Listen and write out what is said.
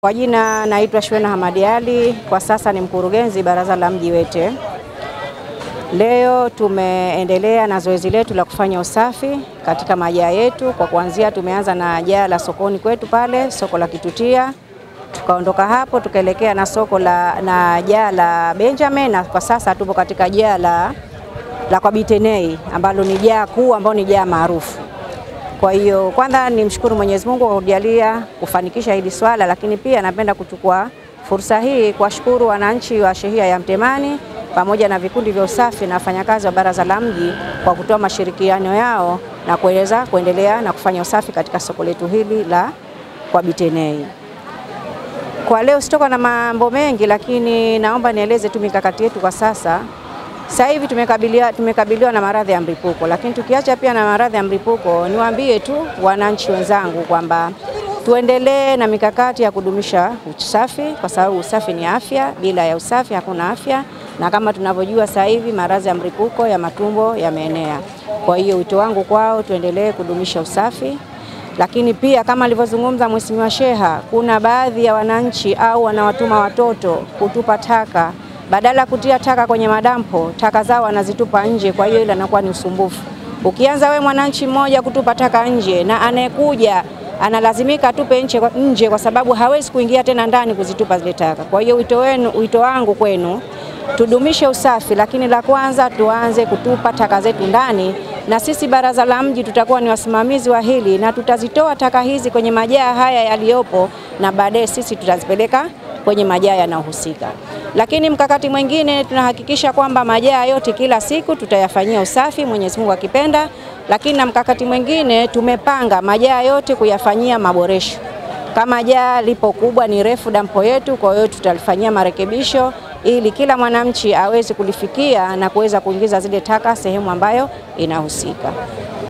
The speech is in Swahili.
Kwa jina naitwa Shwena Hamadi Ali, kwa sasa ni mkurugenzi baraza la mji Wete. Leo tumeendelea na zoezi letu la kufanya usafi katika majaa yetu. Kwa kuanzia tumeanza na jaa la sokoni kwetu pale, soko la Kitutia. Tukaondoka hapo tukaelekea na soko na jaa la Benjamin, na kwa sasa tupo katika jaa la kwa Bitenei ambalo ni jaa kuu, ambalo ni jaa maarufu. Kwa hiyo kwanza nimshukuru Mwenyezi Mungu kwa kujalia kufanikisha hili swala, lakini pia napenda kuchukua fursa hii kuwashukuru wananchi wa shehia ya Mtemani pamoja na vikundi vya usafi na wafanyakazi wa baraza la mji kwa kutoa mashirikiano yao na kuendelea na kufanya usafi katika soko letu hili la kwa Bitenei. Kwa leo sitoka na mambo mengi, lakini naomba nieleze tu mikakati yetu kwa sasa. Sasa hivi tumekabiliwa na maradhi ya mlipuko, lakini tukiacha pia na maradhi ya mlipuko, niwaambie tu wananchi wenzangu kwamba tuendelee na mikakati ya kudumisha usafi, kwa sababu usafi ni afya, bila ya usafi hakuna afya, na kama tunavyojua sasa hivi maradhi ya mlipuko ya matumbo yameenea. Kwa hiyo wito wangu kwao, tuendelee kudumisha usafi. Lakini pia kama alivyozungumza Mheshimiwa Sheha, kuna baadhi ya wananchi au wanawatuma watoto kutupa taka. Badala kutia taka kwenye madampo, taka zao wanazitupa nje, kwa hiyo ile inakuwa ni usumbufu. Ukianza we mwananchi mmoja kutupa taka nje, na anayekuja analazimika atupe nje kwa sababu hawezi kuingia tena ndani kuzitupa zile taka. Kwa hiyo wito wangu kwenu, tudumishe usafi, lakini la kwanza tuanze kutupa taka zetu ndani, na sisi baraza la mji tutakuwa ni wasimamizi wa hili, na tutazitoa taka hizi kwenye majaa haya yaliyopo, na baadaye sisi tutazipeleka kwenye majaa yanayohusika. Lakini mkakati mwingine tunahakikisha kwamba majaa yote kila siku tutayafanyia usafi, Mwenyezi Mungu akipenda. Lakini na mkakati mwingine tumepanga majaa yote kuyafanyia maboresho. Kama jaa lipo kubwa ni refu dampo yetu, kwa hiyo tutalifanyia marekebisho ili kila mwananchi aweze kulifikia na kuweza kuingiza zile taka sehemu ambayo inahusika.